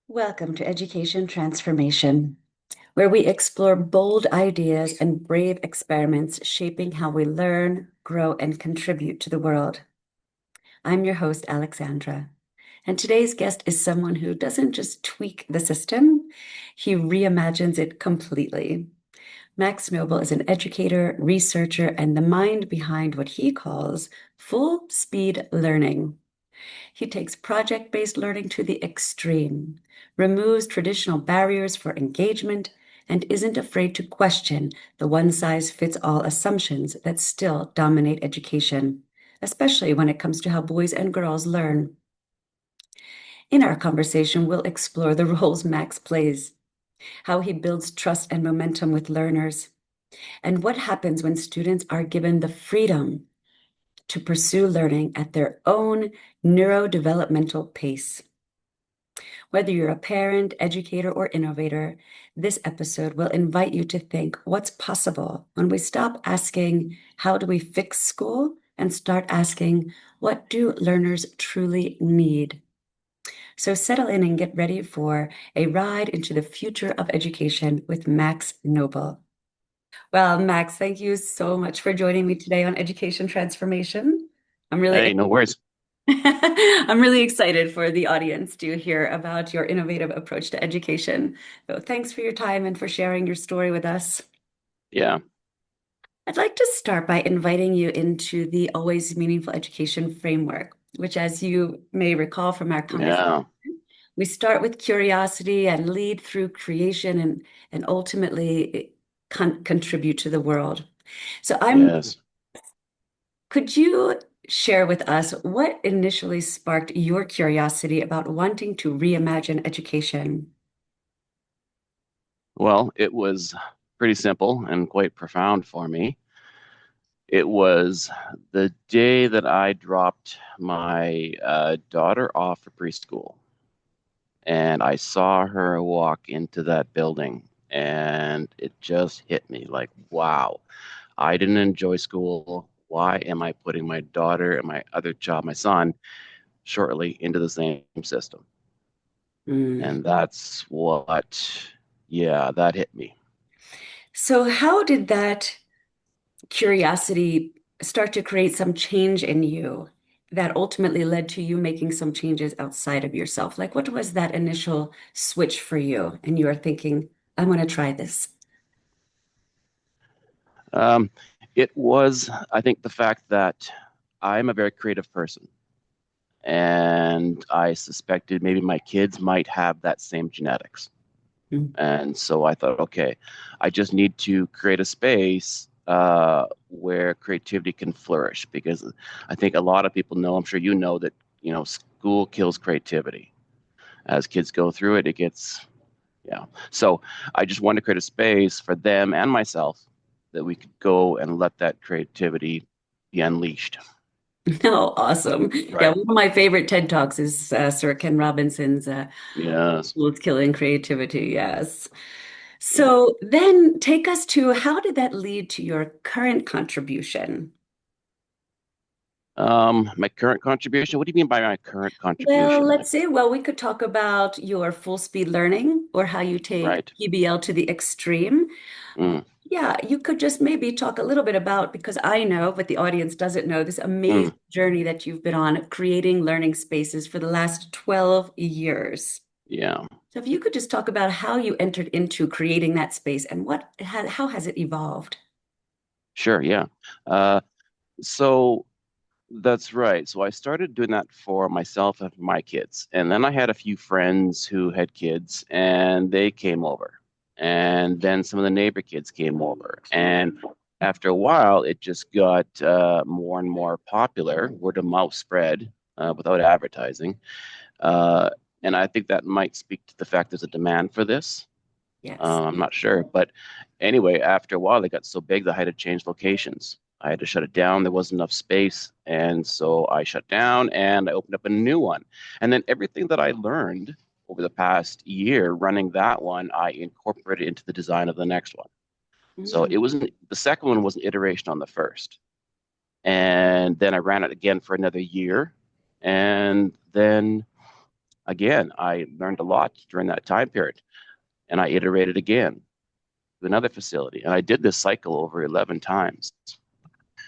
Welcome to Education Transformation, where we explore bold ideas and brave experiments shaping how we learn, grow, and contribute to the world. I'm your host, Alexandra, and today's guest is someone who doesn't just tweak the system, he reimagines it completely. Max Noble is an educator, researcher, and the mind behind what he calls full speed learning. He takes project-based learning to the extreme, removes traditional barriers for engagement, and isn't afraid to question the one-size-fits-all assumptions that still dominate education, especially when it comes to how boys and girls learn. In our conversation, we'll explore the roles Max plays, how he builds trust and momentum with learners, and what happens when students are given the freedom to pursue learning at their own neurodevelopmental pace. Whether you're a parent, educator, or innovator, this episode will invite you to think what's possible when we stop asking, how do we fix school? And start asking, what do learners truly need? So settle in and get ready for a ride into the future of education with Max Noble. Well, Max, thank you so much for joining me today on Education Transformation. I'm really Hey, no worries. I'm really excited for the audience to hear about your innovative approach to education. So thanks for your time and for sharing your story with us. Yeah, I'd like to start by inviting you into the Always Meaningful Education framework, which, as you may recall from our conversation, yeah, we start with curiosity and lead through creation and ultimately contribute to the world. So yes. could you share with us what initially sparked your curiosity about wanting to reimagine education? Well, it was pretty simple and quite profound for me. It was the day that I dropped my daughter off for preschool, and I saw her walk into that building, and it just hit me like, wow, I didn't enjoy school. Why am I putting my daughter and my other child, my son, shortly into the same system? Mm. And that's what, yeah, that hit me. So, how did that curiosity start to create some change in you that ultimately led to you making some changes outside of yourself? Like, what was that initial switch for you? And you are thinking, I'm going to try this. Um, it was, I think, the fact that I'm a very creative person, and I suspected maybe my kids might have that same genetics. Mm. And so I thought, okay, I just need to create a space where creativity can flourish because I think a lot of people know, I'm sure you know that, school kills creativity. As kids go through it, it gets, yeah. So I just wanted to create a space for them and myself that we could go and let that creativity be unleashed. Oh, awesome. Yeah, Right. one of my favorite TED Talks is Sir Ken Robinson's Yes. Schools Killing Creativity. Yes. Yeah. So then take us to how did that lead to your current contribution? My current contribution. What do you mean by my current Well, contribution? let's see. Well, we could talk about your full speed learning or how you take Right. PBL to the extreme. Mm, Yeah, you could just maybe talk a little bit about, because I know, but the audience doesn't know, this amazing mm, journey that you've been on creating learning spaces for the last 12 years. yeah. So if you could just talk about how you entered into creating that space and how has it evolved? Sure. Yeah. Uh, so that's right. So I started doing that for myself and for my kids, and then I had a few friends who had kids, and they came over, and then some of the neighbor kids came over, and after a while, it just got more and more popular. Word of mouth spread without advertising. Uh, and I think that might speak to the fact there's a demand for this. Yes. I'm not sure. But anyway, after a while, they got so big that I had to change locations. I had to shut it down. There wasn't enough space. And so I shut down and I opened up a new one. And then everything that I learned over the past year running that one, I incorporated into the design of the next one. So Mm. the second one was an iteration on the first. And then I ran it again for another year. And then again, I learned a lot during that time period, and I iterated again to another facility, and I did this cycle over 11 times.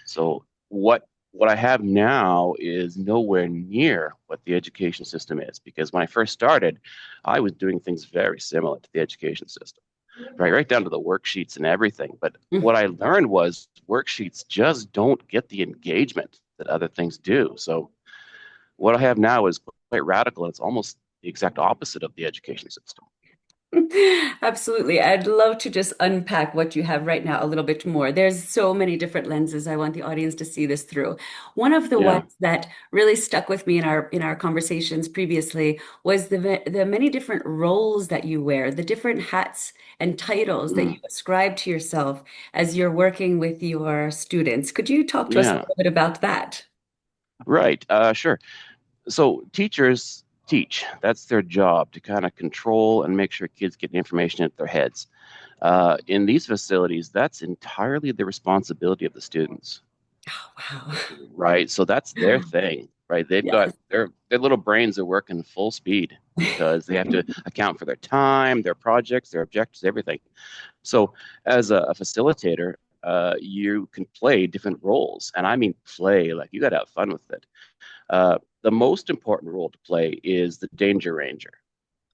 So what I have now is nowhere near what the education system is, because when I first started, I was doing things very similar to the education system, right down to the worksheets and everything. But what I learned was worksheets just don't get the engagement that other things do. So what I have now is quite radical, and it's almost the exact opposite of the education system. Absolutely. I'd love to just unpack what you have right now a little bit more. There's so many different lenses I want the audience to see this through. One of the Yeah. ones that really stuck with me in our conversations previously was the many different roles that you wear, the different hats and titles that you Mm. ascribe to yourself as you're working with your students. Could you talk to us a Yeah. little bit about that? Right. Sure. So teachers teach. That's their job, to kind of control and make sure kids get the information into their heads. In these facilities, that's entirely the responsibility of the students, Wow. right? So that's their thing, right? They've got Yes. their little brains are working full speed because they have to account for their time, their projects, their objectives, everything. So as a facilitator, you can play different roles, and I mean play, like you got to have fun with it. The most important role to play is the danger ranger.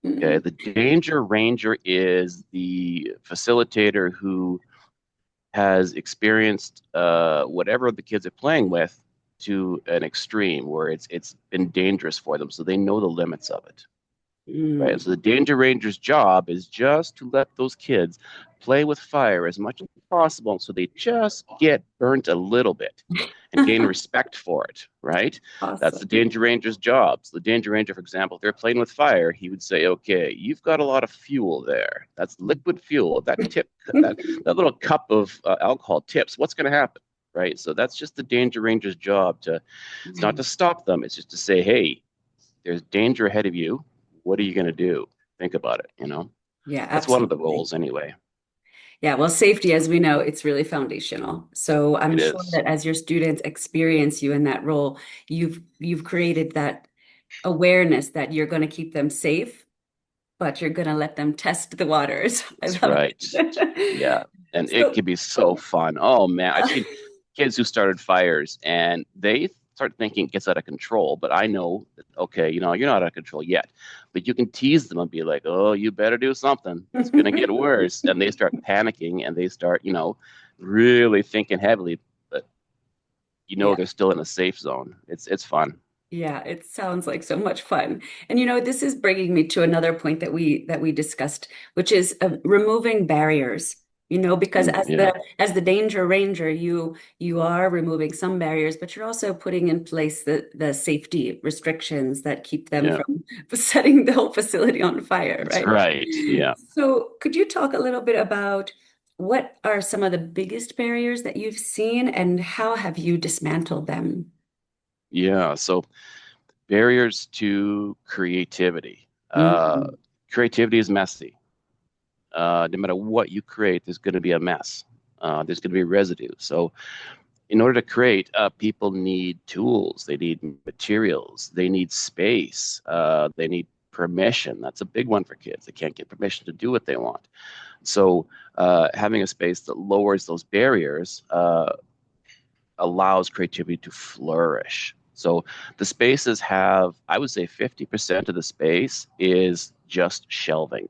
Okay, Mm, the danger ranger is the facilitator who has experienced whatever the kids are playing with to an extreme where it's been dangerous for them, so they know the limits of it. Right. mm. So the Danger Ranger's job is just to let those kids play with fire as much as possible so they just get burnt a little bit and gain respect for it. Right. That's the Awesome. Danger Ranger's job. So the Danger Ranger, for example, if they're playing with fire, he would say, okay, you've got a lot of fuel there. That's liquid fuel. That little cup of alcohol tips. What's going to happen? Right. So that's just the Danger Ranger's job to, it's not to stop them. It's just to say, hey, there's danger ahead of you. What are you going to do? Think about it, you know? Yeah, That's one of the absolutely. roles anyway. Yeah, well, safety, as we know, it's really foundational. So I'm It sure is. that as your students experience you in that role, you've created that awareness that you're going to keep them safe, but you're going to let them test the waters. I That's love right. it. Yeah. And it So, can be so fun. Oh man, I've seen kids who started fires and they start thinking it gets out of control, but I know that, okay, you're not out of control yet. But you can tease them and be like, oh, you better do something. It's gonna get worse. And they start panicking and they start, really thinking heavily, but yeah. they're still in a safe zone. It's fun. Yeah, it sounds like so much fun. And this is bringing me to another point that we discussed, which is removing barriers. Because Mm, yeah. as the danger ranger, you are removing some barriers, but you're also putting in place the safety restrictions that keep them Yeah. from setting the whole facility on fire, That's right? right. Yeah. So, could you talk a little bit about what are some of the biggest barriers that you've seen and how have you dismantled them? Yeah. So barriers to creativity. Mm. Creativity is messy. No matter what you create, there's going to be a mess. There's going to be residue. So, in order to create, people need tools, they need materials, they need space, they need permission. That's a big one for kids. They can't get permission to do what they want. So, having a space that lowers those barriers allows creativity to flourish. So the spaces have, I would say 50% of the space is just shelving.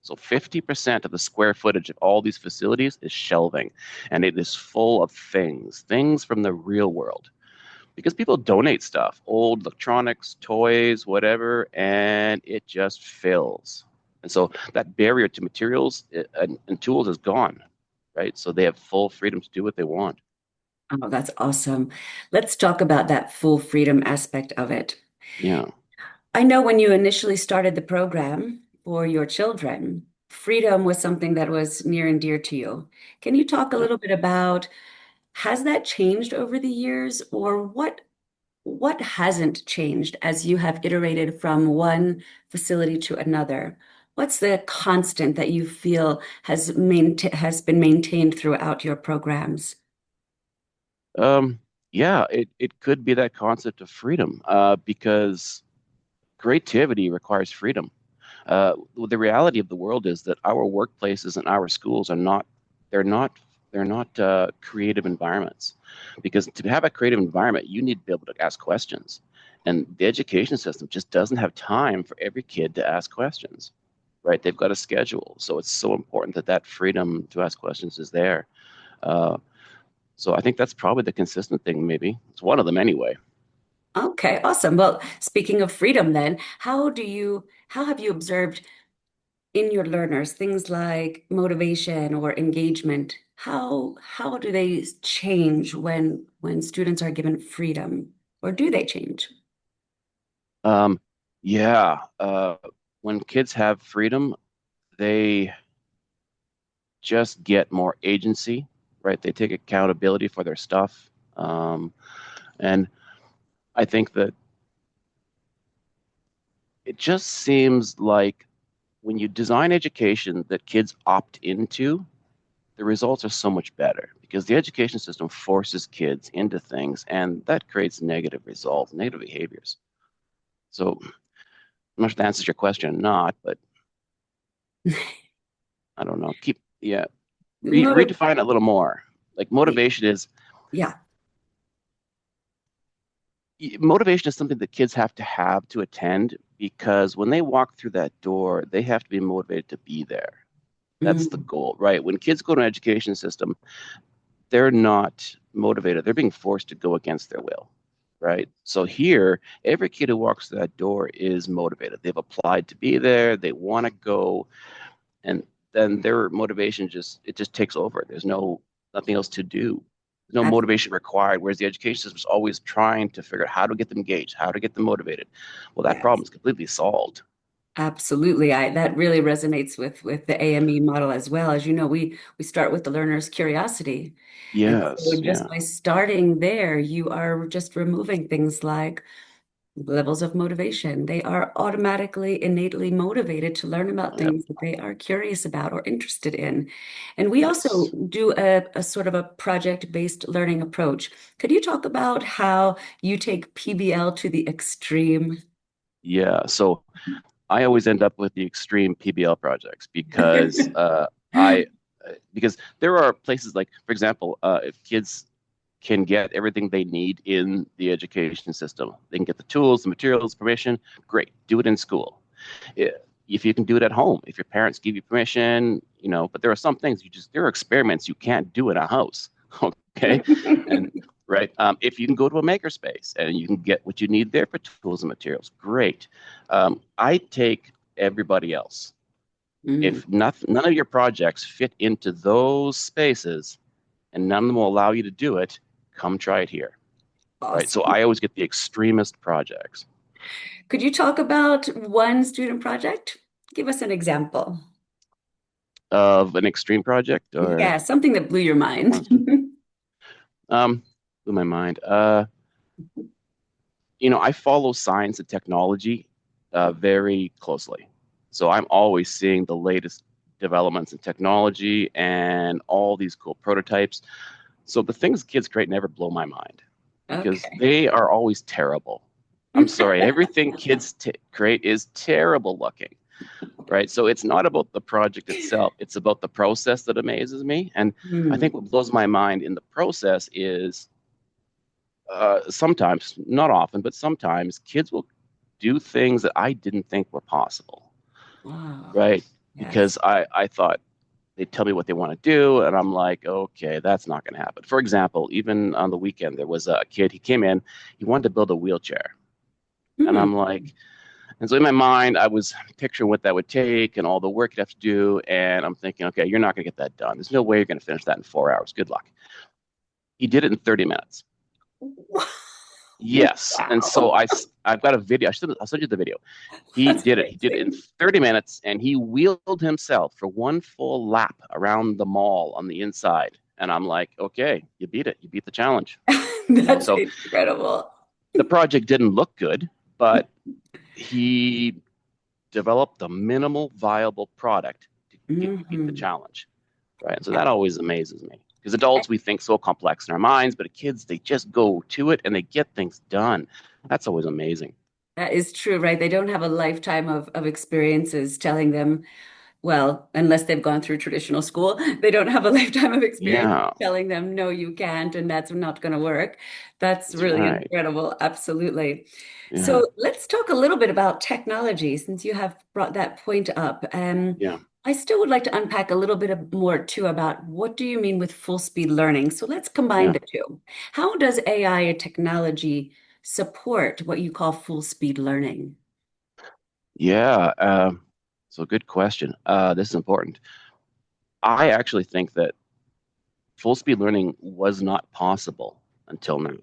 So 50% of the square footage of all these facilities is shelving, and it is full of things from the real world. Because people donate stuff, old electronics, toys, whatever, and it just fills. And so that barrier to materials and tools is gone, right? So they have full freedom to do what they want. Oh, that's awesome. Let's talk about that full freedom aspect of it. Yeah. I know when you initially started the program for your children, freedom was something that was near and dear to you. Can you talk a Yeah. little bit about has that changed over the years, or what hasn't changed as you have iterated from one facility to another? What's the constant that you feel has been maintained throughout your programs? Yeah, it could be that concept of freedom, because creativity requires freedom. The reality of the world is that our workplaces and our schools are not, they're not, they're not creative environments. Because to have a creative environment, you need to be able to ask questions. And the education system just doesn't have time for every kid to ask questions, right? They've got a schedule. So it's so important that that freedom to ask questions is there. Uh, so I think that's probably the consistent thing, maybe. It's one of them anyway. Okay, awesome. Well, speaking of freedom then, how have you observed in your learners things like motivation or engagement? How do they change when students are given freedom, or do they change? Um, yeah, when kids have freedom, they just get more agency, right? They take accountability for their stuff. And I think that it just seems like when you design education that kids opt into, the results are so much better because the education system forces kids into things and that creates negative results, negative behaviors. So I'm not sure if that answers your question or not, but I don't know. Yeah, Motiv redefine it a little more. Like yeah. motivation is something that kids have to attend because when they walk through that door, they have to be motivated to be there. That's the Mm, goal, right? When kids go to an education system, they're not motivated. They're being forced to go against their will, right? So here, every kid who walks through that door is motivated. They've applied to be there. They want to go, and then their motivation just takes over. There's nothing else to do. There's no ab motivation required. Whereas the education system is always trying to figure out how to get them engaged, how to get them motivated. Well, that problem yes. is completely solved. Absolutely. I that really resonates with the AME model as well. As you know, we start with the learner's curiosity. And so Yes, just yeah, by starting there, you are just removing things like levels of motivation. They are automatically, innately motivated to learn about yep, things that they are curious about or interested in. And we also yes, do a sort of a project-based learning approach. Could you talk about how you take PBL to the extreme? yeah. So I always end up with the extreme PBL projects I because there are places like, for example, if kids can get everything they need in the education system, they can get the tools, the materials, permission. Great, do it in school. If you can do it at home, if your parents give you permission, But there are some things there are experiments you can't do in a house. Okay, and right, if you can go to a makerspace and you can get what you need there for tools and materials, great. I take everybody else. Mm, If none of your projects fit into those spaces and none of them will allow you to do it, come try it here. Right. So awesome. I always get the extremist projects Could you talk about one student project? Give us an example. of an extreme project Yeah, or something that blew your mind. um blew my mind. I follow science and technology very closely. So I'm always seeing the latest developments in technology and all these cool prototypes. So the things kids create never blow my mind because Okay. they are always terrible. I'm sorry, everything kids create is terrible looking, right? So it's not about the project itself, it's about the process that amazes me. And I think Hmm. what blows my mind in the process is sometimes, not often, but sometimes kids will do things that I didn't think were possible, Wow. right? Yes. Because I thought they tell me what they want to do, and I'm like, okay, that's not going to happen. For example, even on the weekend, there was a kid, he came in, he wanted to build a wheelchair. And Hmm. I'm like, and so in my mind, I was picturing what that would take and all the work you'd have to do. And I'm thinking, okay, you're not going to get that done. There's no way you're going to finish that in 4 hours. Good luck. He did it in 30 minutes. Yes. And so Wow. I've got a video. I'll send you the video. He That's did it. He did it in amazing. 30 minutes and he wheeled himself for one full lap around the mall on the inside. And I'm like, okay, you beat it. You beat the challenge. That's So incredible. the project didn't look good, but he developed the minimal viable product to beat the Hmm. challenge. Right. So that always amazes me because adults, we think so complex in our minds, but kids, they just go to it and they get things done. That's always amazing. That is true, right? They don't have a lifetime of experiences telling them, well, unless they've gone through traditional school, they don't have a lifetime of experience Yeah, telling them, no, you can't, and that's not going to work. That's that's really right. incredible. Absolutely. Yeah, So let's talk a little bit about technology since you have brought that point up. yeah, I still would like to unpack a little bit more too about what do you mean with full speed learning? So let's combine yeah, the two. How does AI and technology support what you call full speed learning? yeah. So good question. This is important. I actually think that full speed learning was not possible until now.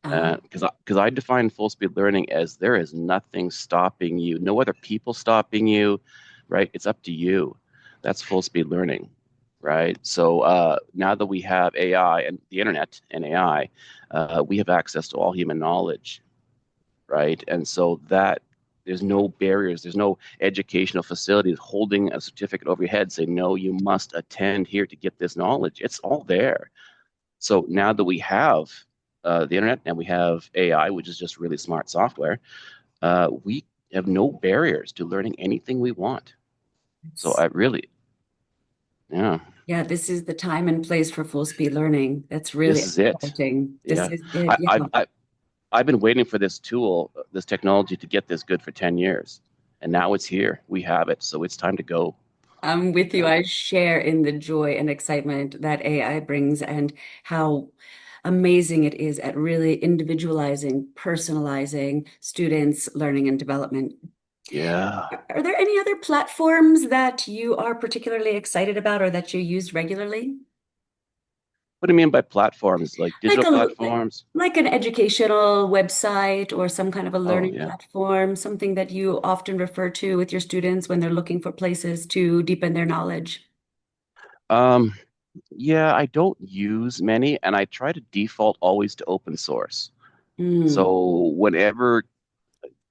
Uh, Because I define full speed learning as there is nothing stopping you, no other people stopping you, right? It's up to you. That's full speed learning, right? So now that we have AI and the internet and AI, we have access to all human knowledge, right? And so that there's no barriers, there's no educational facilities holding a certificate over your head saying, no, you must attend here to get this knowledge. It's all there. So now that we have the internet and we have AI, which is just really smart software, we have no barriers to learning anything we want. So I really, yeah, yeah, this is the time and place for full speed learning. That's really this is it. exciting. This Yeah, is it. I, Yeah, I, I, I've been waiting for this tool, this technology to get this good for 10 years. And now it's here. We have it. So it's time to go. I'm with you. Yeah. I share in the joy and excitement that AI brings and how amazing it is at really individualizing, personalizing students' learning and development. Yeah. Are there any other platforms that you are particularly excited about or that you use regularly? What do you mean by platforms? Like Like digital a platforms? like an educational website or some kind of a Oh, learning yeah. platform, something that you often refer to with your students when they're looking for places to deepen their knowledge. Um, yeah, I don't use many, and I try to default always to open source. Mm. So whenever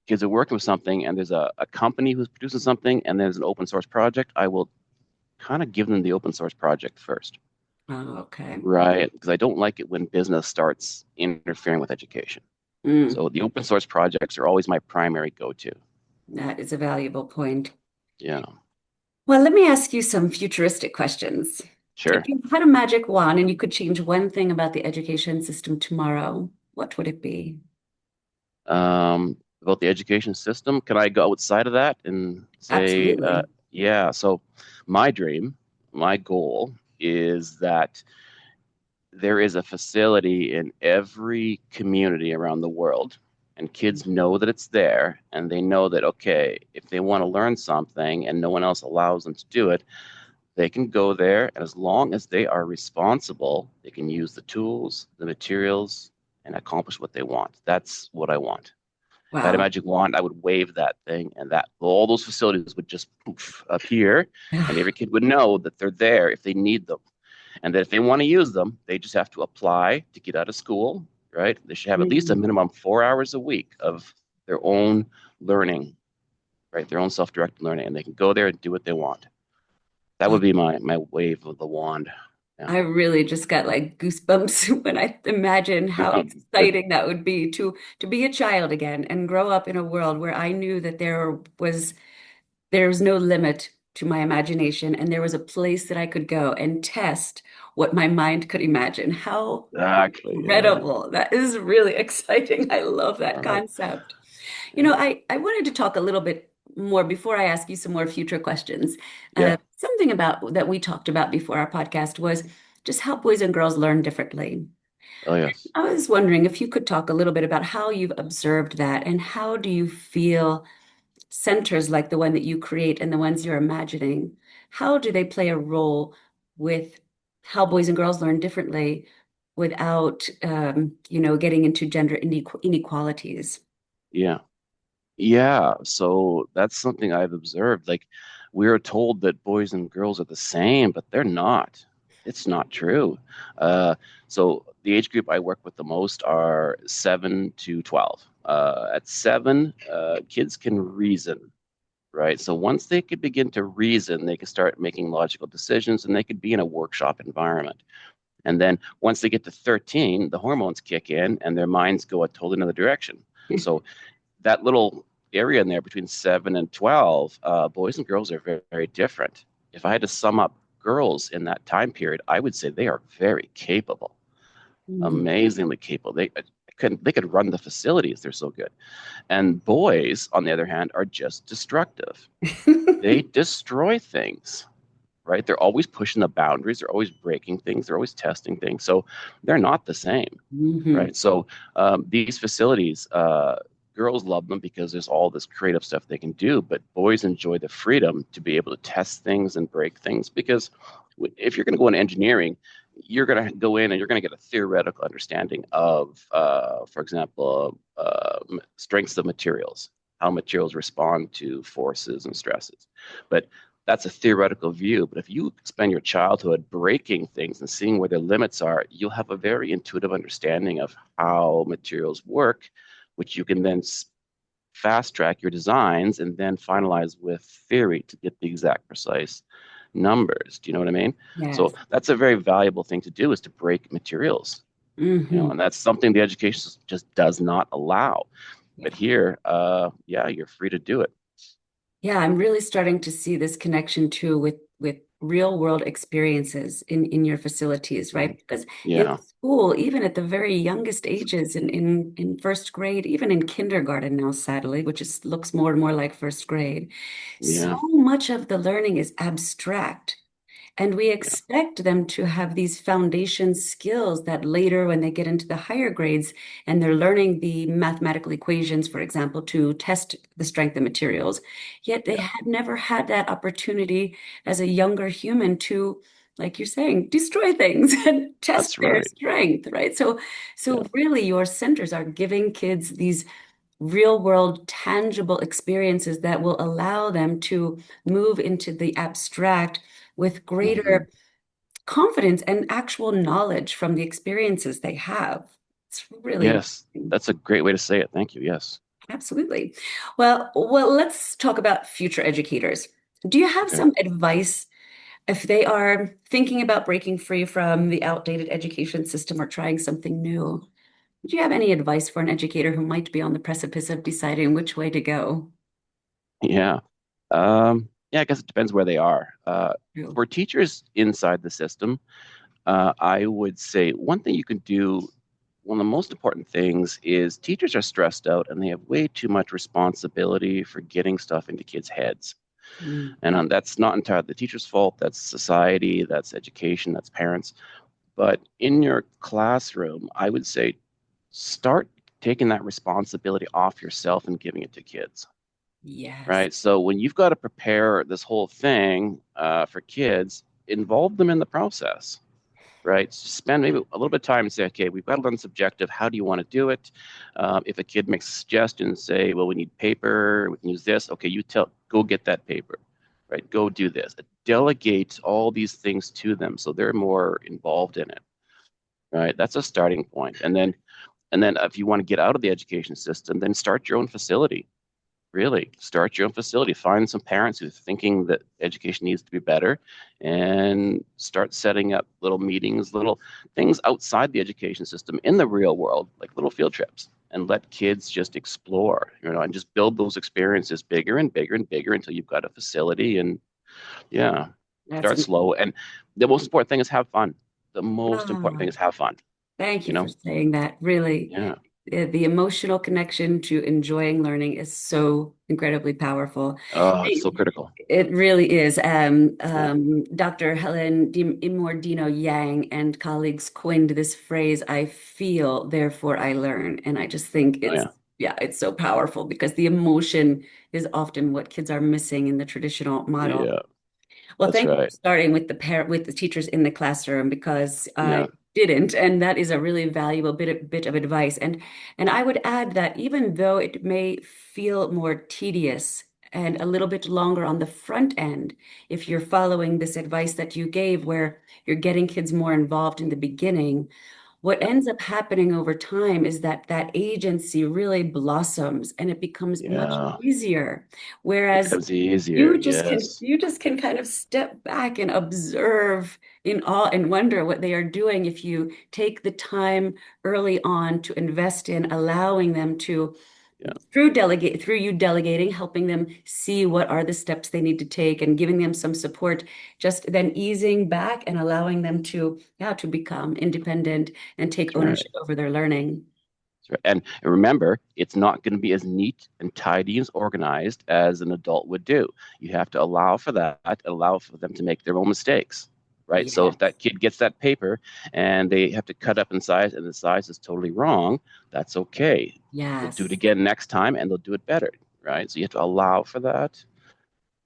kids are working with something and there's a company who's producing something and there's an open source project, I will kind of give them the open source project first, Oh, okay. right? Because I don't like it when business starts interfering with education. Mm. So the open source projects are always my primary go-to. That is a valuable point. Yeah, Well, let me ask you some futuristic questions. If sure. you had a magic wand and you could change one thing about the education system tomorrow, what would it be? About the education system, can I go outside of that and say, Absolutely. yeah, so my dream, my goal is that there is a facility in every community around the world, and kids know that it's there, and they know that, okay, if they want to learn something and no one else allows them to do it, they can go there, and as long as they are responsible, they can use the tools, the materials, and accomplish what they want. That's what I want. If I had a Wow. magic wand, I would wave that thing, and that all those facilities would just poof appear, and every kid would know that they're there if they need them, and that if they want to use them, they just have to apply to get out of school. Right? They should have at least a Mm. minimum 4 hours a week of their own learning, right? Their own self-directed learning, and they can go there and do what they want. That would be my wave of the wand. Yeah. I really just got like goosebumps when I imagine how Good. exciting that would be to be a child again and grow up in a world where I knew that there was no limit to my imagination and there was a place that I could go and test what my mind could imagine. How Exactly. Yeah. incredible. That is really exciting. I love that All right. concept. Yeah. I wanted to talk a little bit more before I ask you some more future questions. Yeah. Something about that we talked about before our podcast was just how boys and girls learn differently. Oh yes. I was wondering if you could talk a little bit about how you've observed that and how do you feel centers like the one that you create and the ones you're imagining, how do they play a role with how boys and girls learn differently without, getting into gender inequalities? Yeah. Yeah, so that's something I've observed. Like, we're told that boys and girls are the same, but they're not. It's not true. Uh, so the age group I work with the most are 7 to 12. At 7, kids can reason, right? So once they could begin to reason, they can start making logical decisions and they could be in a workshop environment. And then once they get to 13, the hormones kick in and their minds go a totally another direction. So that little area in there between 7 and 12, boys and girls are very, very different. If I had to sum up girls in that time period, I would say they are very capable, Mhm. amazingly capable. They could run the facilities. They're so good. And boys, on the other hand, are just destructive. They destroy things, right? They're always pushing the boundaries. They're always breaking things. They're always testing things. So they're not the same, Mhm. right? So these facilities, girls love them because there's all this creative stuff they can do, but boys enjoy the freedom to be able to test things and break things because if you're going to go into engineering, you're going to go in and you're going to get a theoretical understanding of, for example, strengths of materials, how materials respond to forces and stresses. But that's a theoretical view. But if you spend your childhood breaking things and seeing where their limits are, you'll have a very intuitive understanding of how materials work, which you can then fast track your designs and then finalize with theory to get the exact precise numbers. Do you know what I mean? So Yes. that's a very valuable thing to do is to break materials, Hmm. and that's something the education system just does not allow. But Yeah. here, yeah, you're free to do it. Yeah, I'm really starting to see this connection too with real world experiences in your facilities, right? Mhm. Because in Yeah, school, even at the very youngest ages, in first grade, even in kindergarten now, sadly, which is looks more and more like first grade, so yeah, much of the learning is abstract. And we yeah, expect them to have these foundation skills that later, when they get into the higher grades and they're learning the mathematical equations, for example, to test the strength of materials, yet they yeah. had never had that opportunity as a younger human to, like you're saying, destroy things and test That's their right. strength, right? So Yeah, really, your centers are giving kids these real world, tangible experiences that will allow them to move into the abstract with hmm greater confidence and actual knowledge from the experiences they have. It's really yes, amazing. that's a great way to say it. Thank you. Yes. Absolutely. Well, let's talk about future educators. Do you have Okay. some advice if they are thinking about breaking free from the outdated education system or trying something new? Do you have any advice for an educator who might be on the precipice of deciding which way to go? Yeah. Yeah, I guess it depends where they are. True. For teachers inside the system, I would say one thing you can do, one of the most important things is teachers are stressed out and they have way too much responsibility for getting stuff into kids' heads. Mm. And that's not entirely the teacher's fault. That's society, that's education, that's parents. But in your classroom, I would say start taking that responsibility off yourself and giving it to kids, Yes. right? So when you've got to prepare this whole thing for kids, involve them in the process, right? Spend maybe a little bit of time and say, okay, we've got to learn subjective. How do you want to do it? If a kid makes a suggestion, say, well, we need paper. We can use this. Okay, go get that paper, right? Go do this. Delegate all these things to them so they're more involved in it, right? That's a starting point. And then if you want to get out of the education system, then start your own facility. Really, start your own facility. Find some parents who are thinking that education needs to be better and start setting up little meetings, little things outside the education system in the real world, like little field trips, and let kids just explore, and just build those experiences bigger and bigger and bigger until you've got a facility. And yeah, That's start slow. And the most important thing is have fun. The most important thing ah, is have fun, thank you you for know? saying that. Really, Yeah. the emotional connection to enjoying learning is so incredibly powerful. Oh, it's so critical. It really is. Yeah. Dr. Helen Immordino Yang and colleagues coined this phrase, I feel, therefore I learn. And I just think Oh, yeah. yeah, it's so powerful because the emotion is often what kids are missing in the traditional model. Yeah. Well, That's thank you for right. starting with with the teachers in the classroom because I Yeah. didn't, and that is a really valuable bit of advice. And I would add that even though it may feel more tedious and a little bit longer on the front end, if you're following this advice that you gave, where you're getting kids more involved in the beginning, what Yeah. ends up happening over time is that that agency really blossoms and it becomes much Yeah. easier. It Whereas becomes easier. Yes. you just can kind of step back and observe in awe and wonder what they are doing if you take the time early on to invest in allowing them to Yeah, through you delegating, helping them see what are the steps they need to take and giving them some support, just then easing back and allowing them to, yeah, to become independent and take that's right. ownership over their learning. That's right. And remember, it's not going to be as neat and tidy and organized as an adult would do. You have to allow for that, allow for them to make their own mistakes, right? So if Yes, that kid gets that paper and they have to cut up in size and the size is totally wrong, that's okay. They'll do it yes. again next time and they'll do it better, right? So you have to allow for that.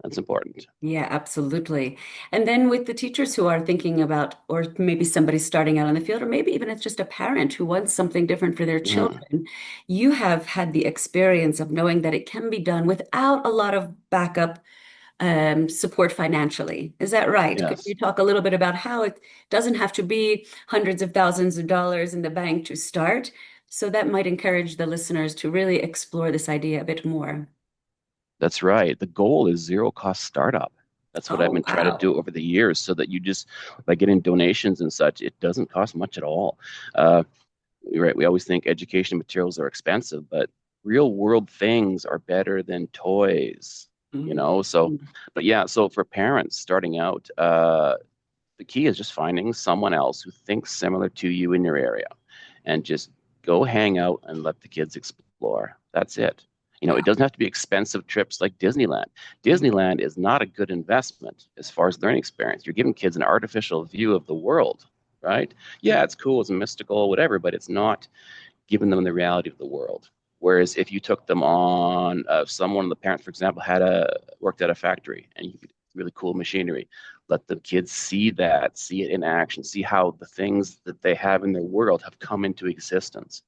That's important. Yeah, absolutely. And then with the teachers who are thinking about, or maybe somebody starting out in the field, or maybe even it's just a parent who wants something different for their Mm, children, you have had the experience of knowing that it can be done without a lot of backup support financially. Is that right? Could you yes. talk a little bit about how it doesn't have to be hundreds of thousands of dollars in the bank to start? So that might encourage the listeners to really explore this idea a bit more. That's right. The goal is zero cost startup. That's what I've Oh, been trying to wow. do over the years so that you just, by getting donations and such, it doesn't cost much at all. Uh, right. We always think education materials are expensive, but real world things are better than toys, you Mhm. know? So, but yeah, so for parents starting out, the key is just finding someone else who thinks similar to you in your area and just go hang out and let the kids explore. That's it. You know, Yeah. it doesn't have to be expensive trips like Disneyland. Yeah. Disneyland is not a good investment as far as learning experience. You're giving kids an artificial view of the world, right? Yeah, it's cool, it's mystical, whatever, but it's not giving them the reality of the world. Whereas if you took them on, someone, the parents, for example, had a worked at a factory and you could really cool machinery, let the kids see that, see it in action, see how the things that they have in their world have come into existence,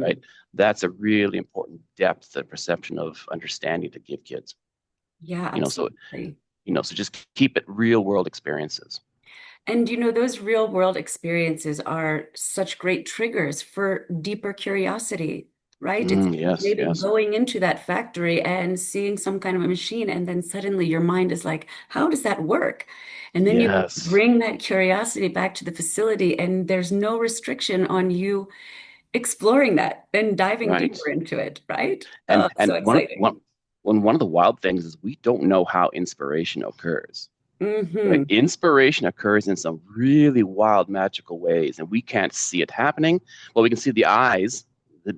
right? Mm. That's a really important depth and perception of understanding to give kids. Yeah, You know, so absolutely. so just keep it real world experiences. And those real world experiences are such great triggers for deeper curiosity, right? It's Yes, maybe yes, going into that factory and seeing some kind of a machine, and then suddenly your mind is like, how does that work? And then you yes, bring that curiosity back to the facility, and there's no restriction on you exploring that and diving right. deeper into it, right? Oh, And so exciting. one of the wild things is we don't know how inspiration occurs. Right? Hmm. Inspiration occurs in some really wild, magical ways, and we can't see it happening. Well, we can see the eyes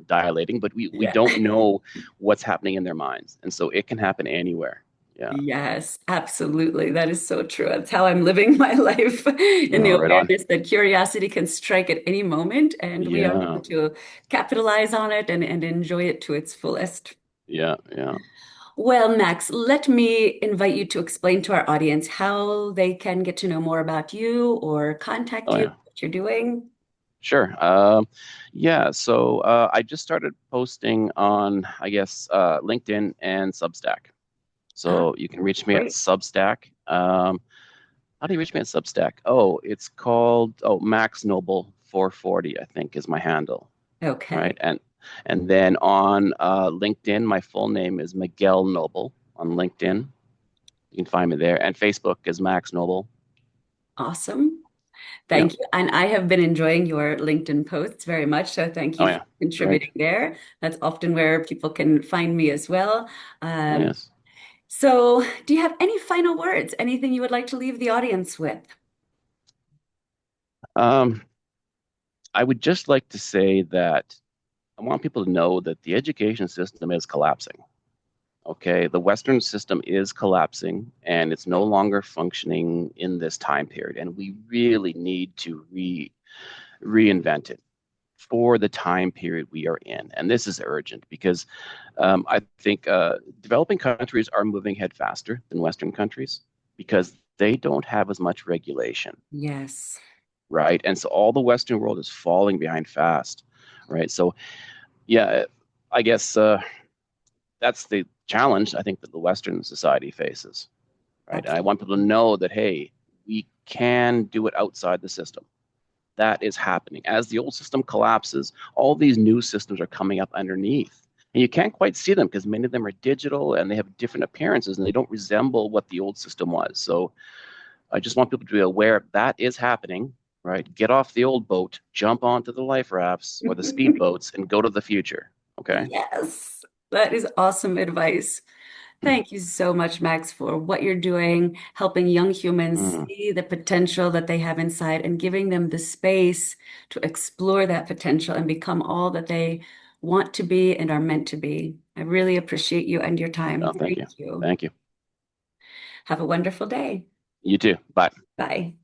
dilating, but we Yeah. don't know what's happening in their minds. And so it can happen anywhere. Yeah. Yes, absolutely. That is so true. That's how I'm living my life in the Oh, right on. awareness that curiosity can strike at any moment and we are Yeah. able to capitalize on it and enjoy it to its fullest. Yeah. Yeah. Well, Max, let me invite you to explain to our audience how they can get to know more about you or contact Oh, you, yeah. what you're doing. Sure. Yeah. So I just started posting on, I guess, LinkedIn and Substack. Ah, So you can reach me at great. Substack. How do you reach me at Substack? Oh, it's called Max Noble 440, I think is my handle, right? Okay. And then on LinkedIn, my full name is Miguel Noble on LinkedIn. You can find me there, and Facebook is Max Noble. Awesome. Yeah. Thank you. And I have been enjoying your LinkedIn posts very much. So thank Oh you for yeah. Great. contributing there. That's often where people can find me as well. Oh Um, yes. so, do you have any final words? Anything you would like to leave the audience with? Um, I would just like to say that I want people to know that the education system is collapsing. Okay, the Western system is collapsing and it's no longer functioning in this time period. And we really need to reinvent it for the time period we are in. And this is urgent because I think developing countries are moving ahead faster than Western countries because they don't have as much regulation, Yes. right? And so all the Western world is falling behind fast, right? So, yeah, I guess that's the challenge I think that the Western society faces, right? And I want people to Absolutely. know that, hey, we can do it outside the system. That is happening. As the old system collapses, all these new systems are coming up underneath. And you can't quite see them because many of them are digital and they have different appearances and they don't resemble what the old system was. So I just want people to be aware that is happening, right? Get off the old boat, jump onto the life rafts or the speed boats and go to the future. Okay. Yes. That is awesome advice. Thank you so much, Max, for what you're doing, helping young humans Mm, see the potential that they have inside and giving them the space to explore that potential and become all that they want to be and are meant to be. I really appreciate you and your time. oh, thank you. Thank you. Thank you. Have a wonderful day. You too. Bye. Bye.